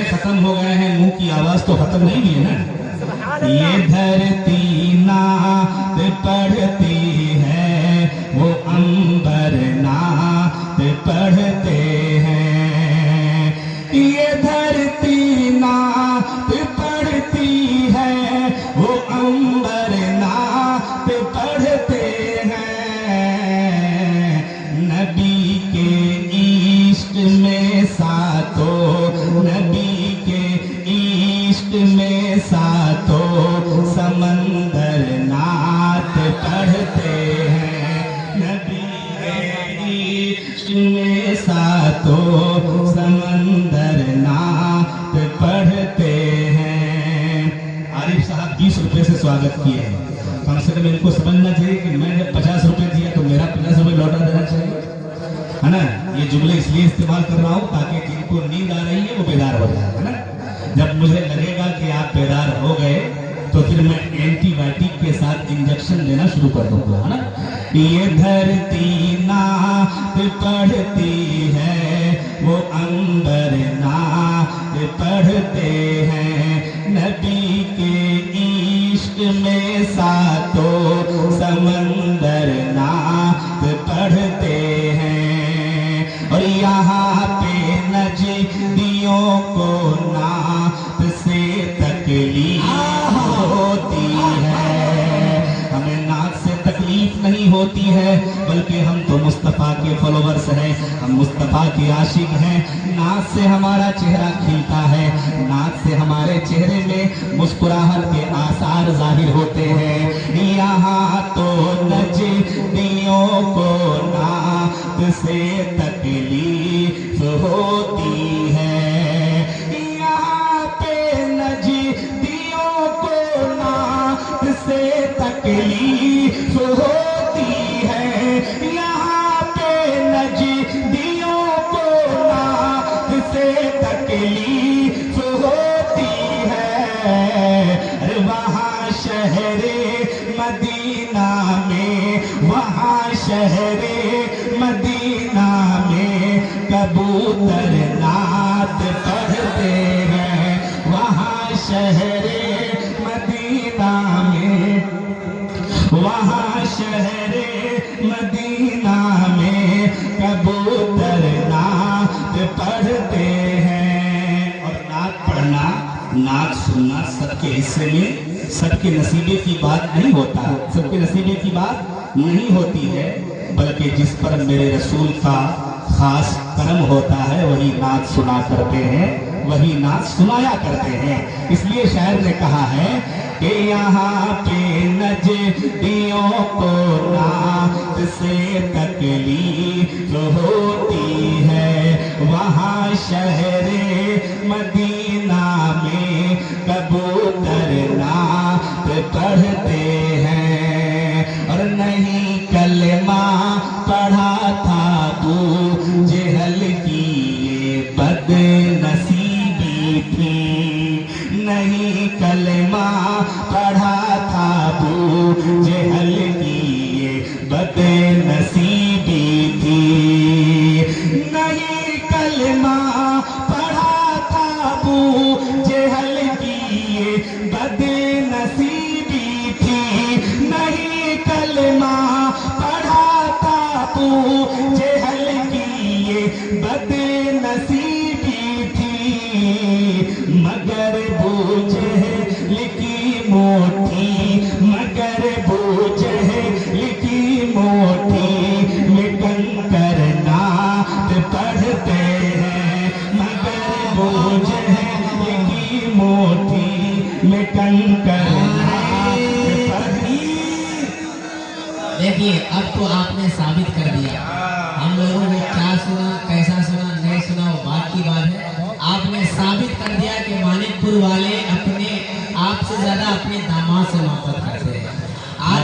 खत्म हो गए हैं, मुंह की आवाज तो खत्म नहीं हुई है ना। ये धरती नात पढ़ती है, वो अंबर नात पढ़ते हैं। ये धरती नात पढ़ती है, वो अंबर नात पढ़ते हैं। नबी के इश्क में सातों, नबी के इश्क में सातों समंदर नात पढ़ते हैं। नबी के इश्क में सातों समंदर नात पढ़ते हैं। आरिफ साहब 20 रुपए से स्वागत किए हैं। कम से कम इनको समझना चाहिए कि मैंने 50 रुपए दिया तो मेरा 50 रुपए लौटा देना चाहिए, है ना। ये जुमले इसलिए इस्तेमाल कर रहा हूँ ताकि जिनको नींद आ रही है वो बेदार हो जाए, है ना। जब मुझे लगेगा कि आप बेदार हो गए तो फिर मैं एंटीबायोटिक के साथ इंजेक्शन देना शुरू कर दूंगा, है ना। ये धरती नात पढ़ती है, वो अंबर नात पढ़ते हैं। नबी के इश्क में सातों समंदर नात पढ़ते हैं। और यहाँ पे नजदियों को नात से तकलीफ होती है। हमें नात से तकलीफ नहीं होती है, बल्कि हम तो मुस्तफ़ा के फॉलोवर्स हैं, हम मुस्तफ़ा के आशिक हैं। नात से हमारा चेहरा खिलता है, नात से हमारे चेहरे में मुस्कुराहट के आसार जाहिर होते हैं। यहाँ तो नजदियों को नात से तकलीफ होती है। यहाँ पे नजदियों को नात से तकलीफ होती है। यहाँ पे नजदियों को नात से तकलीफ होती है। अरे वहाँ शहरे मदीना में, वहाँ शहरे मदीना में कबूतर नात पढ़ते हैं। वहाँ शहरे मदीना में, वहाँ शहरे मदीना में कबूतर नात पढ़ते हैं। और नात पढ़ना, नात सुनना सबके हिस्से में, सबके नसीबे की बात नहीं होता, सबके नसीबे की बात नहीं होती है, बल्कि जिस पर मेरे रसूल का खास करम होता है वही नात सुना करते हैं, वही नात सुनाया करते हैं। इसलिए शायर ने कहा है कि यहाँ पे नजदियों को नात से तकलीफ होती है। वहाँ शहरे मदीना में कबूतर नात पढ़ते हैं। और नहीं कलमा पढ़ा था अबू जहल की ये बदनसीबी थी। नहीं कलमा पढ़ा था अबू जहल की ये बदनसीबी थी। नहीं कलमा पढ़ा था अबू जहल की ये बदनसीबी थी। नहीं कलमा पढ़ा था अबू जहल की ये बदनसीबी थी। मगर बू जहल की मोटी, मगर बू जहल की मोटी में कंकर नात पढ़ते हैं। मगर बू जहल की मोटी में कंकर नात पढ़ती। देखिए अब तो आपने साबित कर दिया, हम लोगों ने क्या सुना, कैसा सुना, नहीं सुना वो बात की बात है। आपने साबित कर दिया कि मानिकपुर वाले अपने आप से ज्यादा अपने दामाद से मोहब्बत करते हैं। आज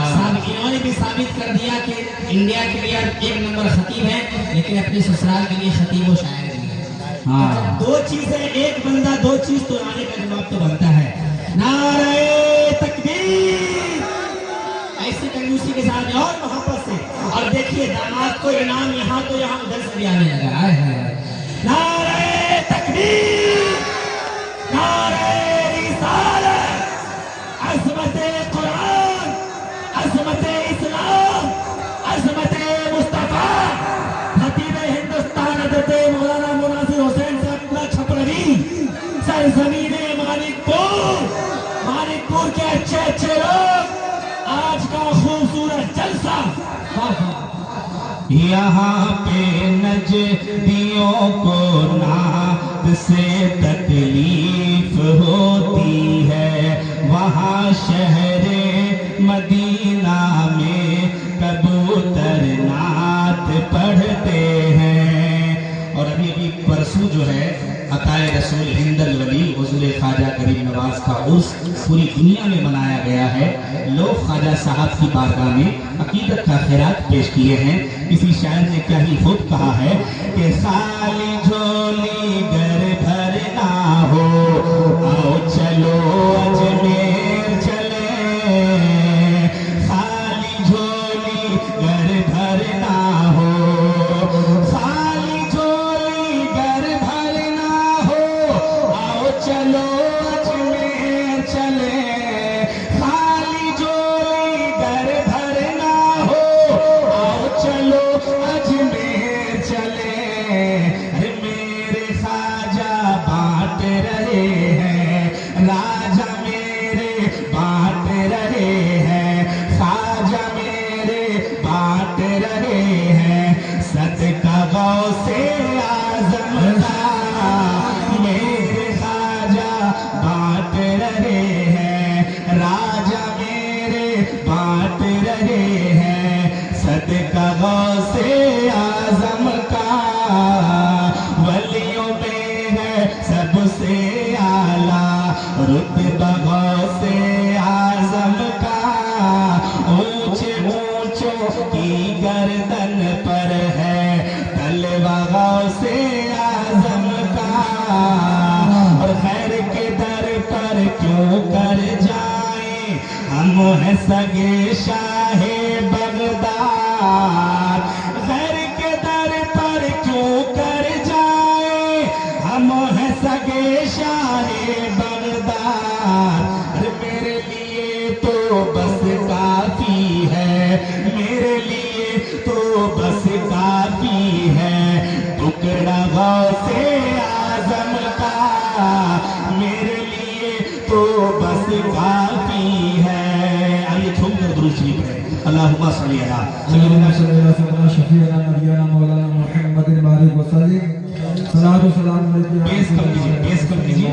इन्होंने भी साबित कर दिया कि इंडिया के लिए एक नंबर खतीब है, लेकिन अपने ससुराल के लिए खतीब व शायर नहीं है। दो चीजें, एक बंदा दो चीज तो आने का जवाब तो बनता है। नारे तकबीर, ऐसी कंजूसी के साथ और मोहब्बत से। और देखिए दामाद को इनाम यहाँ तो यहाँ उधर से भी आने लगा है। नारे तकबीर, नारे रिसालत, अज़मत कुरान, अज़मत इस्लाम, अज़मत मुस्तफा, खतीब हिंदुस्तान हज़रत मौलाना मुनासिर हुसैन साहब छपरवी, सरज़मीन मानिकपुर के अच्छे अच्छे लोग, आज का खूबसूरत जलसा। यहाँ पे नजदियों को नात से तकलीफ होती है, वहाँ शहरे मदीना में कबूतर नात पढ़ते हैं। और अभी परसों जो है अताए रसूल हिंदल वली हुज़ूर ख्वाजा गरीब नवाज का उर्स पूरी दुनिया में मनाया गया है। लोग ख्वाजा साहब की बारगाह में अकीदत का खैरात पेश किए हैं। किसी शायर ने क्या ही खूब कहा है कि खाली झोली घर भर ना हो, आओ चलो अजमेर चले, खाली झोली घर भर ना हो, खाली झोली घर भर ना हो, आओ चलो अजमेर चले, खाली झोली घर भर ना हो, आओ चलो अजमेर चले। अरे मेरे ख्वाजा बांट रहे हैं, राजा मेरे बांट रहे हैं, ख्वाजा मेरे बांट रहे हैं, सदका गौसे आज़म का मेरे ख्वाजा बांट रहे हैं, राजा मेरे बांट रहे हैं, सदका गौसे आज़म का। वलियों में है सबसे आला रुतबा गौसे आज़म का, ऊंचे ऊंचों की गर्दन पर है तलवा गौसे आज़म का। और खैर के दर पर क्यों कर जाए हम हैं सगे शाहे बगदाद, खैर के दर पर क्यों कर जाए हम हैं सगे शाहे बगदाद। अरे मेरे लिए तो बस काफी है, मेरे लिए तो बस काफी है, टुकड़ा गौसे आज़म का मेरे लिए तो बस काफी है। आइए झूम कर दुरूद शरीफ है। अल्लाहुम्मा सल्ली अला सय्यिदिना शफीअना नबियना मौलाना मुहम्मद बारिक वसल्लम। सलातो सलाम पेश कर दीजिए।